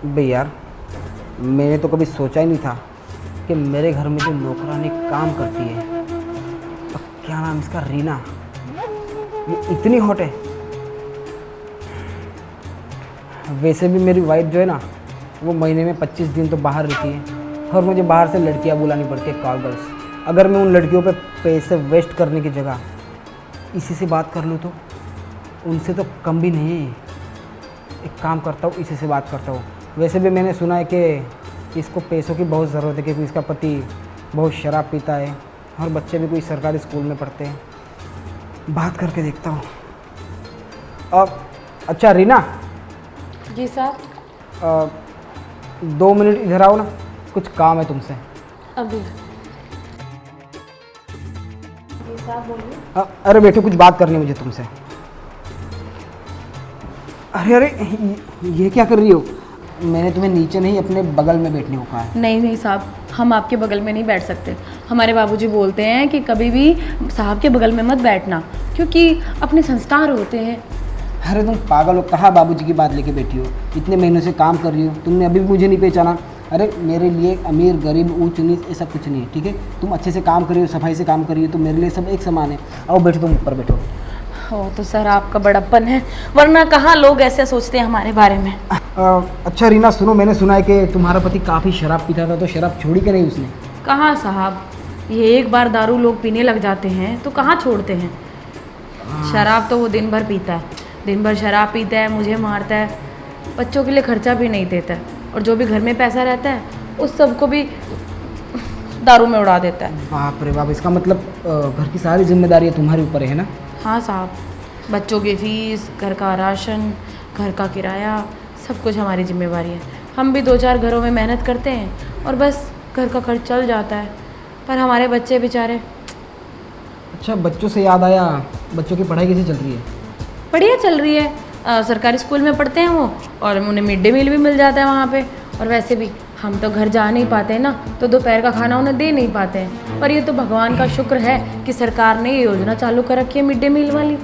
बे यार, मैंने तो कभी सोचा ही नहीं था कि मेरे घर में जो नौकरानी काम करती है, क्या नाम इसका, रीना, ये इतनी हॉट है। वैसे भी मेरी वाइफ जो है ना, वो महीने में 25 दिन तो बाहर रहती है और मुझे बाहर से लड़कियां बुलानी पड़ती है, कॉल गर्ल्स। अगर मैं उन लड़कियों पे पैसे वेस्ट करने की जगह इसी से बात कर लूँ तो उनसे तो कम भी नहीं है। एक काम करता हूँ, इसी से बात करता हूँ। वैसे भी मैंने सुना है कि इसको पैसों की बहुत ज़रूरत है क्योंकि इसका पति बहुत शराब पीता है और बच्चे भी कोई सरकारी स्कूल में पढ़ते हैं। बात करके देखता हूँ। अब अच्छा रीना। जी साहब। 2 मिनट इधर आओ ना, कुछ काम है तुमसे। अभी। जी साहब बोलिए। अरे बेटे, कुछ बात करनी है मुझे तुमसे। अरे अरे, ये क्या कर रही हो? मैंने तुम्हें नीचे नहीं अपने बगल में बैठने को कहा है। नहीं नहीं साहब, हम आपके बगल में नहीं बैठ सकते। हमारे बाबूजी बोलते हैं कि कभी भी साहब के बगल में मत बैठना, क्योंकि अपने संस्कार होते हैं। अरे तुम पागल हो, कहाँ बाबूजी की बात लेके बैठी हो? इतने महीनों से काम कर रही हो, तुमने अभी भी मुझे नहीं पहचाना। अरे मेरे लिए अमीर गरीब ऊंच नीच ऐसा कुछ नहीं है, ठीक है? तुम अच्छे से काम कर रही हो, सफाई से काम कर रही हो, तो मेरे लिए सब एक समान है। आओ बैठो, तुम ऊपर बैठो। ओ तो सर आपका बड़प्पन है, वरना कहाँ लोग ऐसे सोचते हैं हमारे बारे में। अच्छा रीना सुनो, मैंने सुना है कि तुम्हारा पति काफ़ी शराब पीता था, तो शराब छोड़ी कि नहीं उसने? कहाँ साहब, ये एक बार दारू लोग पीने लग जाते हैं तो कहाँ छोड़ते हैं। शराब तो वो दिन भर पीता है, दिन भर शराब पीता है, मुझे मारता है, बच्चों के लिए खर्चा भी नहीं देता है, और जो भी घर में पैसा रहता है उस सबको भी दारू में उड़ा देता है। बाप रे बाप, इसका मतलब घर की सारी जिम्मेदारी तुम्हारे ऊपर है ना? हाँ साहब, बच्चों की फीस, घर का राशन, घर का किराया, सब कुछ हमारी जिम्मेवारी है। हम भी 2-4 घरों में मेहनत करते हैं और बस घर का खर्च चल जाता है, पर हमारे बच्चे बेचारे। अच्छा, बच्चों से याद आया, बच्चों की पढ़ाई कैसी चल रही है? बढ़िया चल रही है। सरकारी स्कूल में पढ़ते हैं वो, और उन्हें मिड डे मील भी मिल जाता है वहाँ पे। और वैसे भी हम तो घर जा नहीं पाते ना, तो दोपहर का खाना उन्हें दे नहीं पाते हैं। पर ये तो भगवान का शुक्र है कि सरकार ने ये योजना चालू कर रखी है मिड डे मील वाली।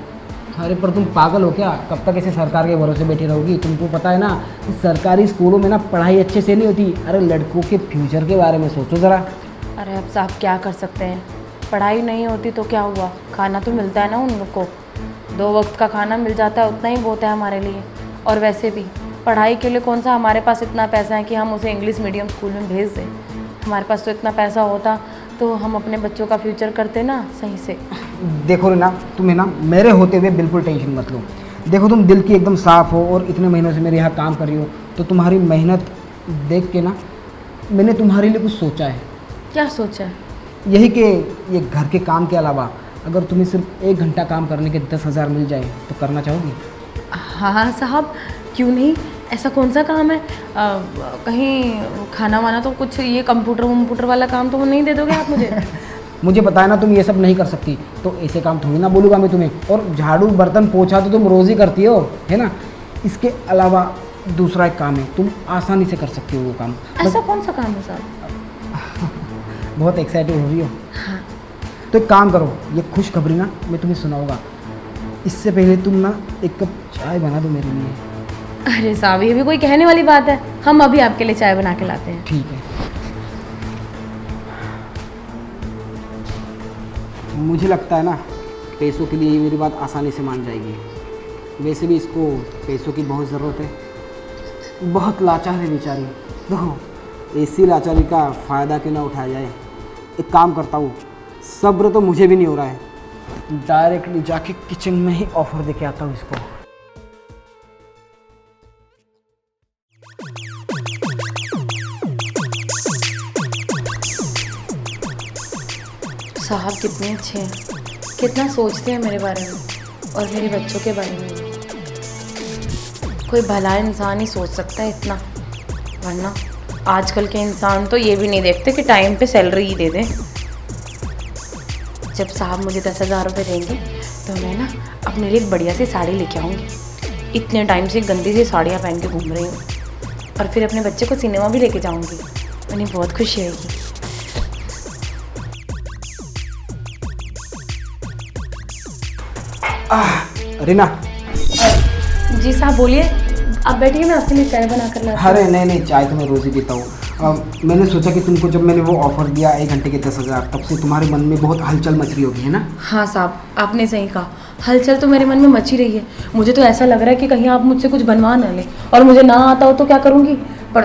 अरे पर तुम पागल हो क्या? कब तक ऐसे सरकार के भरोसे बैठी रहोगी? तुमको पता है ना, सरकारी स्कूलों में ना पढ़ाई अच्छे से नहीं होती। अरे लड़कों के फ्यूचर के बारे में सोचो ज़रा। अरे अब साहब क्या कर सकते हैं, पढ़ाई नहीं होती तो क्या हुआ, खाना तो मिलता है ना उन लोग को। 2 वक्त का खाना मिल जाता है, उतना ही बहुत है हमारे लिए। और वैसे भी पढ़ाई के लिए कौन सा हमारे पास इतना पैसा है कि हम उसे इंग्लिश मीडियम स्कूल में भेज दें। हमारे पास तो इतना पैसा होता तो हम अपने बच्चों का फ्यूचर करते ना सही से। देखो ना, तुम्हें ना मेरे होते हुए बिल्कुल टेंशन मत लो। देखो तुम दिल की एकदम साफ़ हो और इतने महीनों से मेरे यहाँ काम कर रही हो, तो तुम्हारी मेहनत देख के ना मैंने तुम्हारे लिए कुछ सोचा है। क्या सोचा है? यही कि ये घर के काम के अलावा अगर तुम्हें सिर्फ 1 घंटा काम करने के 10,000 मिल जाए तो करना चाहोगी? हाँ साहब, क्यों नहीं। ऐसा कौन सा काम है? कहीं खाना वाना तो कुछ, ये कंप्यूटर वम्प्यूटर वाला काम तो वो नहीं दे दोगे आप मुझे? मुझे पता है ना तुम ये सब नहीं कर सकती, तो ऐसे काम थोड़ी ना बोलूँगा मैं तुम्हें। और झाड़ू बर्तन पोछा तो तुम रोज़ ही करती हो, है ना? इसके अलावा दूसरा एक काम है, तुम आसानी से कर सकती हो वो काम। ऐसा कौन सा काम है साहब? बहुत एक्साइटेड हो रही हो? हाँ। तो एक काम करो, ये खुशखबरी ना मैं तुम्हें सुनाऊंगा, इससे पहले तुम ना 1 कप चाय बना दो मेरे लिए। अरे साहब, ये भी कोई कहने वाली बात है, हम अभी आपके लिए चाय बना के लाते हैं। ठीक है। मुझे लगता है ना पैसों के लिए ये मेरी बात आसानी से मान जाएगी। वैसे भी इसको पैसों की बहुत ज़रूरत है, बहुत लाचार है बेचारी। तो ऐसी लाचारी का फ़ायदा क्यों ना उठाया जाए। एक काम करता हूँ, सब्र तो मुझे भी नहीं हो रहा है, डायरेक्टली जाके किचन में ही ऑफ़र देके आता हूँ इसको। साहब कितने अच्छे हैं, कितना सोचते हैं मेरे बारे में और मेरे बच्चों के बारे में। कोई भला इंसान ही सोच सकता है इतना, वरना आजकल के इंसान तो ये भी नहीं देखते कि टाइम पे सैलरी ही दे दें। जब साहब मुझे 10,000 रुपये देंगे तो मैं ना अपने लिए एक बढ़िया सी साड़ी लेके आऊँगी। इतने टाइम से गंदी सी साड़ियाँ पहन के घूम रही हूँ, और फिर अपने बच्चे को सिनेमा भी लेके जाऊँगी, उन्हें बहुत खुशी होगी। रीना, जी साहब बोलिए। आप बैठिए, मैं आपके लिए चाय बना कर लाती हूँ। अरे नहीं, चाय तो मैं रोज़ ही पीता हूँ। मैंने सोचा कि तुमको जब मैंने वो ऑफ़र दिया 1 घंटे के 10,000, तब से तुम्हारे मन में बहुत हलचल मच रही होगी, है ना? हाँ साहब, आपने सही कहा। हलचल तो मेरे मन में मची रही है। मुझे तो ऐसा लग रहा है कि कहीं आप मुझसे कुछ बनवा ना लें, और मुझे ना आता हो तो क्या करूँगी। पर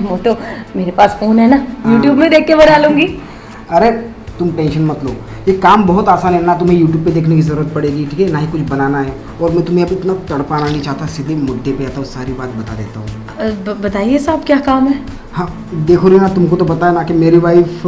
वो तो मेरे पास फ़ोन है ना, यूट्यूब में देख के बना लूँगी। अरे तुम टेंशन मत लो, ये काम बहुत आसान है ना, तुम्हें यूट्यूब पे देखने की ज़रूरत पड़ेगी, ठीक है? ना ही कुछ बनाना है, और मैं तुम्हें अब इतना तड़पाना नहीं चाहता, सीधे मुद्दे पे आता हूँ, सारी बात बता देता हूँ। बताइए साहब, क्या काम है? हाँ देखो रीना, तुमको तो पता है ना कि मेरी वाइफ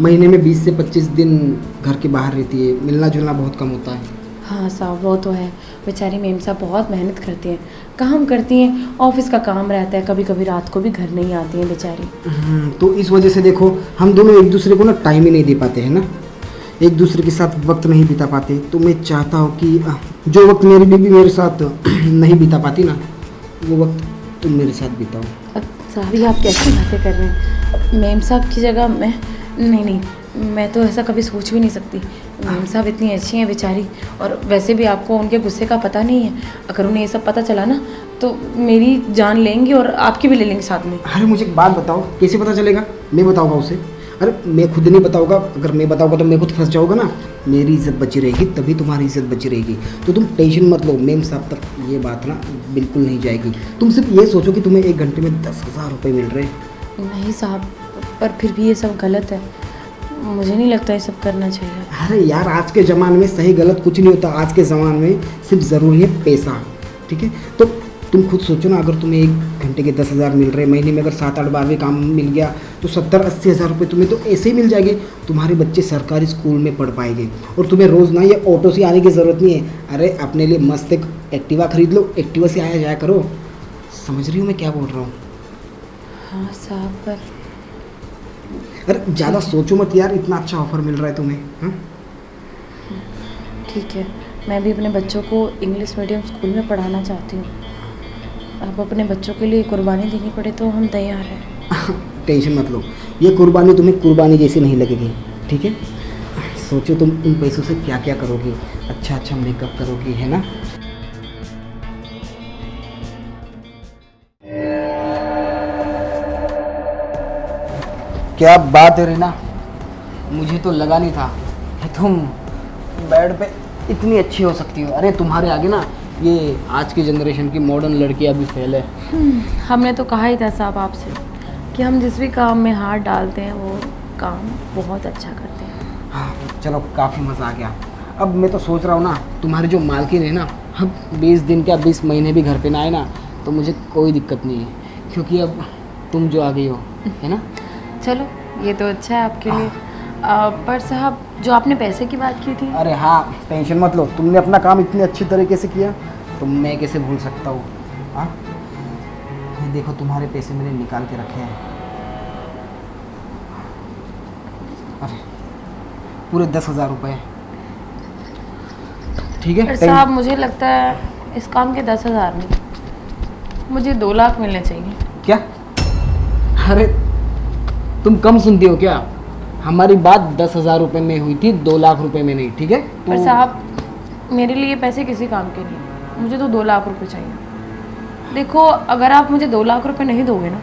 महीने में 20 से 25 दिन घर के बाहर रहती है, मिलना जुलना बहुत कम होता है। हाँ साहब, वो तो है। बेचारी मेम साहब बहुत मेहनत करती हैं, काम करती हैं, ऑफिस का काम रहता है, कभी कभी रात को भी घर नहीं आती हैं बेचारी। तो इस वजह से देखो, हम दोनों एक दूसरे को ना टाइम ही नहीं दे पाते हैं ना, एक दूसरे के साथ वक्त नहीं बिता पाते। तो मैं चाहता हूँ कि जो वक्त मेरी बीवी मेरे साथ नहीं बिता पाती ना, वो वक्त तुम मेरे साथ बिताओ। अब साहब, ये आप कैसी बातें कर रहे हैं? मेम साहब की जगह मैं नहीं, मैं तो ऐसा कभी सोच भी नहीं सकती। मेम साहब इतनी अच्छी हैं बेचारी, और वैसे भी आपको उनके गुस्से का पता नहीं है। अगर उन्हें ये सब पता चला ना, तो मेरी जान लेंगी और आपकी भी ले लेंगे साथ में। अरे मुझे एक बात बताओ, कैसे पता चलेगा? मैं बताऊँगा उसे? अरे मैं खुद नहीं बताऊँगा, अगर मैं बताऊँगा तो मैं खुद फंस जाऊँगा ना। मेरी इज्जत बची रहेगी, तभी तुम्हारी इज्जत बची रहेगी। तो तुम टेंशन मत लो, मेम साहब तक ये बात ना बिल्कुल नहीं जाएगी। तुम सिर्फ ये सोचो कि तुम्हें 1 घंटे में 10,000 रुपये मिल रहे हैं। नहीं साहब, पर फिर भी ये सब गलत है, मुझे नहीं लगता ये सब करना चाहिए। अरे यार, आज के ज़माने में सही गलत कुछ नहीं होता। आज के ज़माने में सिर्फ ज़रूरी है पैसा, ठीक है? तो तुम खुद सोचो ना, अगर तुम्हें 1 घंटे के 10,000 मिल रहे, महीने में अगर 7-8 बार भी काम मिल गया तो 70-80 हज़ार रुपये तुम्हें तो ऐसे ही मिल जाएंगे। तुम्हारे बच्चे सरकारी स्कूल में पढ़ पाएंगे, और तुम्हें रोज़ ना ये ऑटो से आने की ज़रूरत नहीं है। अरे अपने लिए मस्त एक एक्टिवा खरीद लो, एक्टिवा से आया जाया करो। समझ रही हो मैं क्या बोल रहा हूँ? हाँ साहब, पर अरे ज़्यादा सोचो मत यार, इतना अच्छा ऑफर मिल रहा है तुम्हें। हाँ ठीक है, मैं भी अपने बच्चों को इंग्लिश मीडियम स्कूल में पढ़ाना चाहती हूँ। अब अपने बच्चों के लिए कुर्बानी देनी पड़े तो हम तैयार हैं। टेंशन मत लो, ये कुर्बानी तुम्हें कुर्बानी जैसी नहीं लगेगी, ठीक है? सोचो तुम उन पैसों से क्या क्या करोगी, अच्छा अच्छा मेकअप करोगी, है ना? क्या बात है रीना, मुझे तो लगा नहीं था कि तुम बेड पे इतनी अच्छी हो सकती हो। अरे तुम्हारे आगे ना ये आज की जनरेशन की मॉडर्न लड़कियां भी फेल है। हमने तो कहा ही था साहब आपसे कि हम जिस भी काम में हाथ डालते हैं वो काम बहुत अच्छा करते हैं। हाँ चलो, काफ़ी मज़ा आ गया। अब मैं तो सोच रहा हूँ ना, तुम्हारी जो मालकिन है ना, अब 20 दिन क्या 20 महीने भी घर पे ना आए ना, तो मुझे कोई दिक्कत नहीं है, क्योंकि अब तुम जो आ गई हो, है ना? चलो, ये तो अच्छा है आपके लिए। पर साहब, जो आपने पैसे की बात की थी। अरे हाँ, टेंशन मत लो, तुमने अपना काम इतने अच्छी तरीके से किया तो मैं कैसे भूल सकता हूँ। हाँ, ये देखो तुम्हारे पैसे मैंने निकाल के रखे हैं। अरे पूरे 10,000 रुपये, ठीक है? पर साहब, मुझे लगता है इस काम के 10,000 नहीं, मुझे 2 लाख मिलने चाहिए। क्या? अरे तुम कम सुनती हो क्या? हमारी बात 10,000 रुपये में हुई थी, 2 लाख रुपए में नहीं, ठीक है? पर साहब, मेरे लिए पैसे किसी काम के नहीं, मुझे तो 2 लाख रुपए चाहिए। देखो, अगर आप मुझे 2 लाख रुपए नहीं दोगे ना,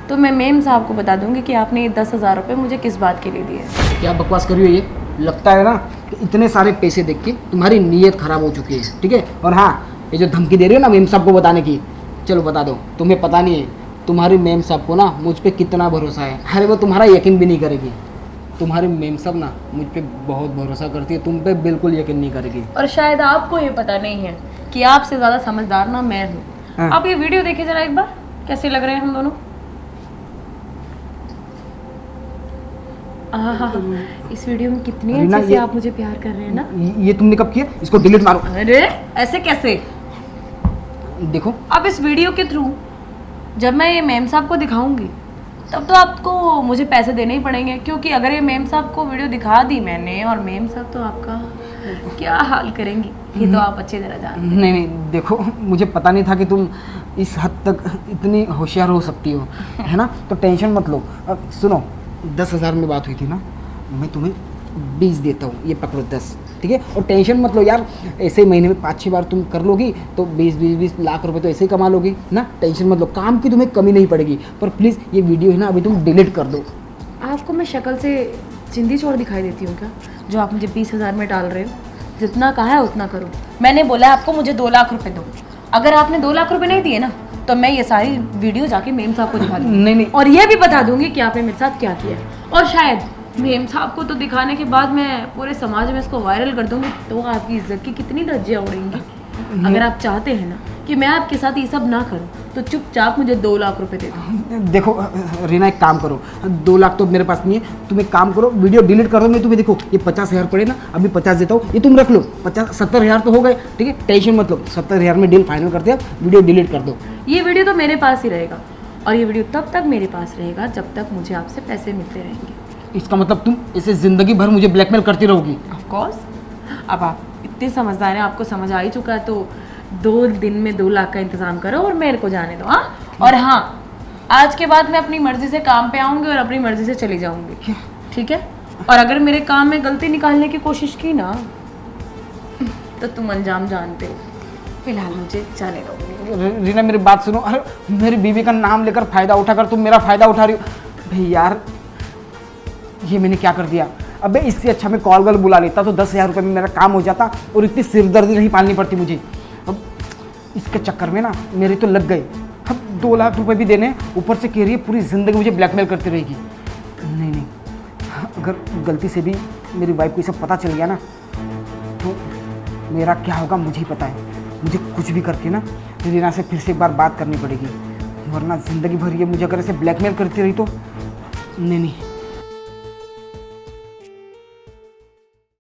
तो मैं मेम साहब को बता दूंगी कि आपने ये 10,000 रुपये मुझे किस बात के लिए दिए। क्या बकवास कर रही हो ये? लगता है ना कि इतने सारे पैसे देख के तुम्हारी नीयत खराब हो चुकी है, ठीक है? और हाँ, ये जो धमकी दे रही हो ना मेम साहब को बताने की, चलो बता दो, तुम्हें पता नहीं है तुम्हारी मेम साहब को ना मुझ पे कितना भरोसा है। अरे वो तुम्हारा यकीन भी नहीं करेगी। तुम्हारी मेम साहब ना मुझ पे बहुत भरोसा करती है, तुम पे बिल्कुल यकीन नहीं करेगी। और शायद आपको ये पता नहीं है कि आपसे ज़्यादा समझदार ना मैं हूँ। हाँ। आप ये वीडियो देखिए जरा एक बार, कैसे लग रहे हैं हम दोनों। आहा, इस वीडियो में कितनी रीना, अच्छे से ये- आप मुझे प्यार कर रहे हैं ना। ये तुमने कब किया? इसको डिलीट मारो। अरे ऐसे कैसे? देखो, अब इस वीडियो के थ्रू जब मैं ये मेम साहब को दिखाऊंगी, तब तो आपको मुझे पैसे देने ही पड़ेंगे, क्योंकि अगर ये मेम साहब को वीडियो दिखा दी मैंने और मेम साहब तो आपका क्या हाल करेंगी, ये तो आप अच्छी तरह जानते हैं। नहीं देखो, मुझे पता नहीं था कि तुम इस हद तक इतनी होशियार हो सकती हो, है ना? तो टेंशन मत लो। अब सुनो, 10,000 में बात हुई थी ना, मैं तुम्हें 20 देता हूँ, ये पकड़ो 10, ठीक है। और टेंशन मत लो यार, ऐसे ही महीने में 5-6 बार तुम कर लोगी तो 20-20 लाख रुपए तो ऐसे ही कमा लोगी ना, टेंशन मत लो, काम की तुम्हें कमी नहीं पड़ेगी। पर प्लीज़ ये वीडियो है ना अभी तुम डिलीट कर दो। आपको मैं शक्ल से चिंदी चोर दिखाई देती हूँ क्या, जो आप मुझे 20,000 में डाल रहे हो? जितना कहा है उतना करो। मैंने बोला है आपको मुझे 2 लाख रुपए दो। अगर आपने 2 लाख रुपए नहीं दिए ना तो मैं ये सारी वीडियो जाके मेम साहब को दिखा दूँगी। नहीं और ये भी बता दूंगी कि आपने मेरे साथ क्या किया है। और शायद मेम साहब को तो दिखाने के बाद मैं पूरे समाज में इसको वायरल कर दूंगी, तो आपकी इज्जत की कितनी धज्जियाँ उड़ेंगी। अगर आप चाहते हैं ना कि मैं आपके साथ ये सब ना करूं तो चुपचाप मुझे 2 लाख रुपए दे दो। देखो रीना, एक काम करो, 2 लाख तो मेरे पास नहीं है, तुम एक काम करो, वीडियो डिलीट कर दो। मैं तुम्हें देखो ये 50,000 पड़े ना, अभी 50 देता हूँ, ये तुम रख लो। 70,000 तो हो गए, ठीक है, टेंशन मत लो, 70,000 में डील फाइनल करते हैं, वीडियो डिलीट कर दो। ये वीडियो तो मेरे पास ही रहेगा और ये वीडियो तब तक मेरे पास रहेगा जब तक मुझे आपसे पैसे मिलते रहेंगे। इसका मतलब तुम इसे ज़िंदगी भर मुझे ब्लैकमेल करती रहोगी? Of course. अब आप इतने समझदार हैं, आपको समझ आ ही चुका है, तो 2 दिन में 2 लाख का इंतजाम करो और मेरे को जाने दो। हाँ, और हाँ, आज के बाद मैं अपनी मर्जी से काम पे आऊँगी और अपनी मर्जी से चली जाऊँगी, ठीक है। और अगर मेरे काम में गलती निकालने की कोशिश की ना तो तुम अंजाम जानते हो। फिलहाल मुझे जाने दो। रीना मेरी बात सुनो, अरे मेरी बीवी का नाम लेकर फ़ायदा उठाकर तुम मेरा फ़ायदा उठा रही हो। भाई यार, ये मैंने क्या कर दिया? अबे इससे अच्छा मैं कॉल गर्ल बुला लेता तो 10,000 रुपये में मेरा काम हो जाता और इतनी सिरदर्दी नहीं पालनी पड़ती मुझे। अब इसके चक्कर में ना मेरे तो लग गए। अब 2 लाख रुपए भी देने, ऊपर से कह रही है पूरी ज़िंदगी मुझे ब्लैकमेल करती रहेगी। नहीं नहीं, अगर गलती से भी मेरी वाइफ को ये सब पता चल गया ना तो मेरा क्या होगा मुझे ही पता है। मुझे कुछ भी करके ना रीना से फिर से एक बार बात करनी पड़ेगी, वरना ज़िंदगी भर ये मुझे अगर ऐसे ब्लैकमेल करती रही तो नहीं नहीं